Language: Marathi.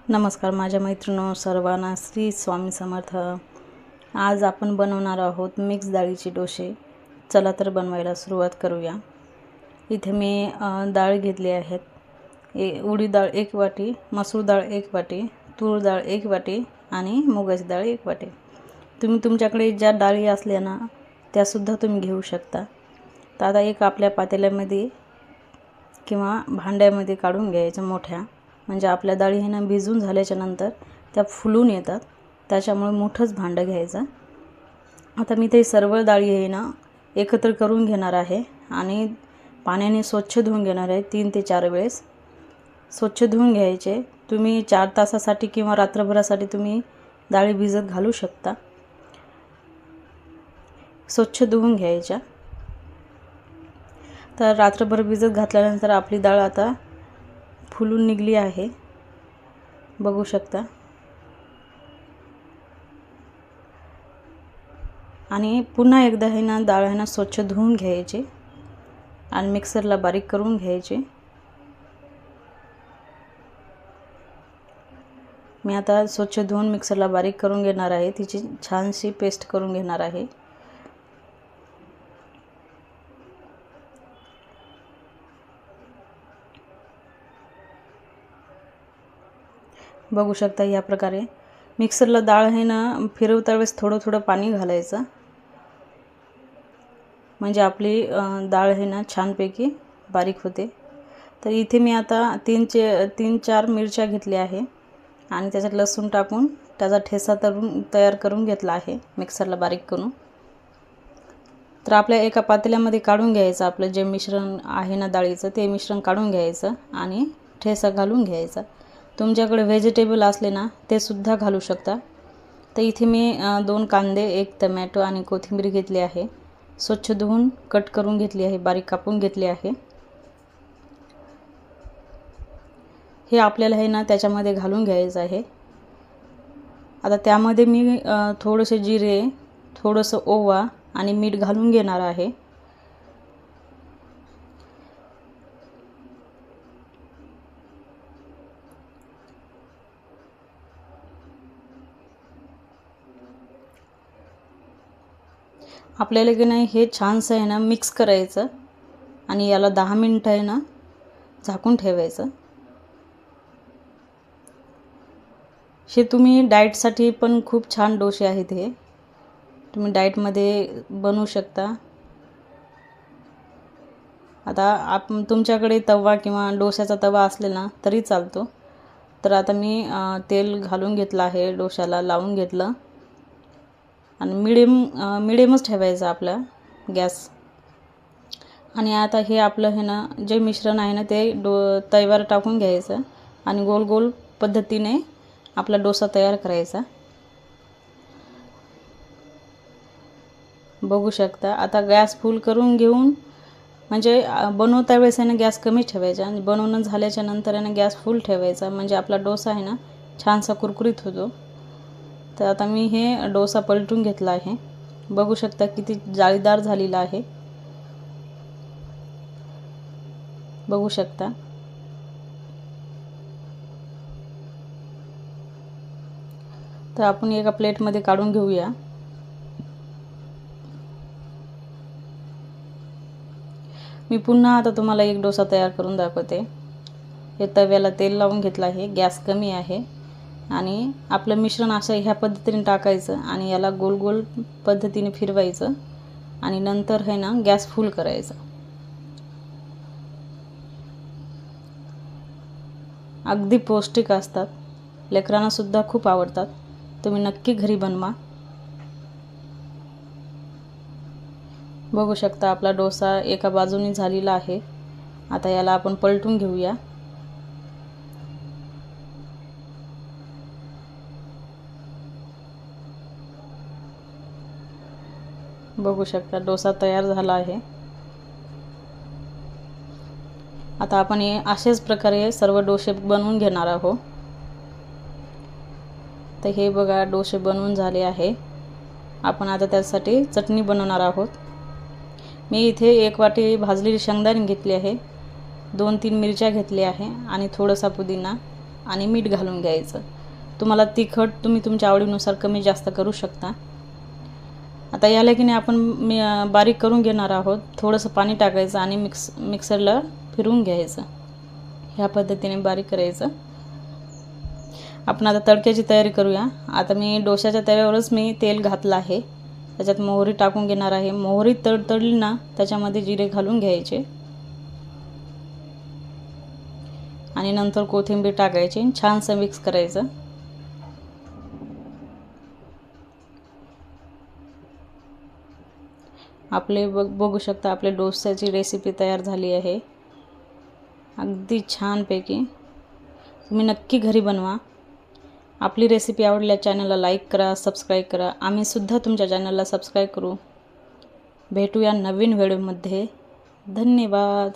नमस्कार माझ्या मैत्रिणींनो, सर्वांना श्री स्वामी समर्थ। आज आपण बनवणार आहोत मिक्स डाळीचे डोसे। चला तर बनवायला सुरुवात करूया। इथे मी डाळ घेतली आहेत। उडीद डाळ 1 वाटी, मसूर डाळ 1 वाटी, तूर डाळ 1 वाटी आणि मुगाची डाळ 1 वाटी। तुम्ही तुमच्याकडे ज्या डाळी असल्या ना त्या सुद्धा तुम्ही घेऊ शकता। तर आता एक आपल्या पातेल्यामध्ये किंवा भांड्यामध्ये काढून घ्यायचं मोठ्या, म्हणजे आपल्या डाळी हे ना भिजून झाल्याच्या नंतर त्या फुलून येतात, त्याच्यामुळे मोठंच भांडं घ्यायचं। आता मी ते सर्व डाळी आहे ना एकत्र करून घेणार आहे आणि पाण्याने स्वच्छ धुवून घेणार आहे। 3 ते 4 वेळेस स्वच्छ धुवून घ्यायचे। तुम्ही 4 तासासाठी किंवा रात्रभरासाठी तुम्ही डाळी भिजत घालू शकता। स्वच्छ धुवून घ्यायच्या। तर रात्रभर भिजत घातल्यानंतर आपली डाळ आता फुलून निघली आहे, बघू शकता। आणि पुन्हा एकदा हे ना डाळ आहे ना स्वच्छ धुवून घ्यायची आणि मिक्सरला बारीक करून घ्यायची। मी आता स्वच्छ धुवून मिक्सरला बारीक करून घेणार आहे, तिची छानशी पेस्ट करून घेणार आहे। बघू शकता या प्रकारे मिक्सरला डाळ आहे ना फिरवता वेळेस थोडं थोडं पाणी घालायचं, म्हणजे आपली डाळ आहे ना छानपैकी बारीक होते। तर इथे मी आता 3-4 मिरच्या घेतल्या आहे आणि त्याच्यात लसूण टाकून त्याचा ठेसा तयार करून घेतला आहे मिक्सरला बारीक करून। तर आपल्या एका पातेल्यामध्ये काढून घ्यायचं आपलं जे मिश्रण आहे ना डाळीचं, ते मिश्रण काढून घ्यायचं आणि ठेसा घालून घ्यायचा। तुमच्याकडे व्हेजिटेबल असले ना ते सुद्धा घालू शकता। तर इथे मी 2 कांदे, 1 टोमॅटो आणि कोथिंबीर घेतली आहे। स्वच्छ धुवून कट करून घेतली आहे, बारीक कापून घेतली आहे। हे आपल्याला आहे ना त्याच्यामध्ये घालून घ्यायचं आहे। आता त्यामध्ये मी थोडेसे जिरे, थोडंसं ओवा आणि मीठ घालून घेणार आहे। आपल्याला की नाही हे छानसं आहे ना मिक्स करायचं आणि याला 10 मिनिटं आहे ना झाकून ठेवायचं। हे तुम्ही डाएटसाठी पण खूप छान डोसे आहेत, हे तुम्ही डाएटमध्ये बनवू शकता। आता तुमच्याकडे तवा किंवा डोशाचा तवा असले ना तरी चालतो। तर आता मी तेल घालून घेतलं आहे, डोशाला लावून घेतलं आणि मिडियमच ठेवायचं आपला गॅस। आणि आता हे आपलं हे ना जे मिश्रण आहे ना ते तव्यावर टाकून घ्यायचं आणि गोल गोल पद्धतीने आपला डोसा तयार करायचा, बघू शकता। आता गॅस फुल करून घेऊन, म्हणजे बनवता वेळेस आहे ना गॅस कमी ठेवायचा आणि बनवणं झाल्याच्या नंतर आहे ना गॅस फुल ठेवायचा, म्हणजे आपला डोसा आहे ना छानसा कुरकुरीत होतो। तर आता मी हे डोसा पलटून घेतला आहे, बघू शकता किती जाळीदार झालेला आहे, बघू शकता। तर आपण एका प्लेटमध्ये काढून घेऊया। मी पुन्हा आता तुम्हाला एक डोसा तयार करून दाखवते। हे तव्याला तेल लावून घेतलं आहे, गॅस कमी आहे आणि आपलं मिश्रण असं ह्या पद्धतीने टाकायचं आणि याला गोल गोल पद्धतीने फिरवायचं आणि नंतर आहे ना गॅस फुल करायचा। अगदी पौष्टिक असतात, लेकरांना सुद्धा खूप आवडतात। तुम्ही नक्की घरी बनवा। बघू शकता आपला डोसा एका बाजूने झालेला आहे। आता याला आपण पलटून घेऊया। बघू शकता डोसा तयार झाला आहे। आता आपण अशाच प्रकारे सर्व डोसे बनवून घेणार आहोत। तर हे बघा डोसे बनवून झाले आहे। आपण आता त्यासाठी चटणी बनवणार आहोत। मी इथे 1 वाटी भाजलेली शेंगदाणे घेतली आहे, 2-3 मिरच्या घेतल्या आहे आणि थोडासा पुदिना आणि मीठ घालून घ्यायचं। तुम्हाला तिखट तुम्ही तुमच्या आवडीनुसार कमी जास्त करू शकता। आता याला की नाही आपण बारीक करून घेणार आहोत। थोडंसं पाणी टाकायचं आणि मिक्सरला फिरवून घ्यायचं। ह्या पद्धतीने बारीक करायचं। आपण आता तडक्याची तयारी करूया। आता मी डोशाच्या तव्यावरच मी तेल घातलं आहे। त्याच्यात मोहरी टाकून घेणार आहे। मोहरी तडतडली ना त्याच्यामध्ये जिरे घालून घ्यायचे आणि नंतर कोथिंबीर टाकायची, छानसं मिक्स करायचं। आपले बघू शकता आपले डोश्याची रेसिपी तयार झाली आहे। अगदी छानपैकी तुम्ही नक्की घरी बनवा। आपली रेसिपी आवडल्यास चॅनलला लाईक करा, सबस्क्राईब करा। आम्ही सुद्धा तुमच्या चॅनलला सबस्क्राईब करू। भेटूया नवीन व्हिडिओमध्ये। धन्यवाद।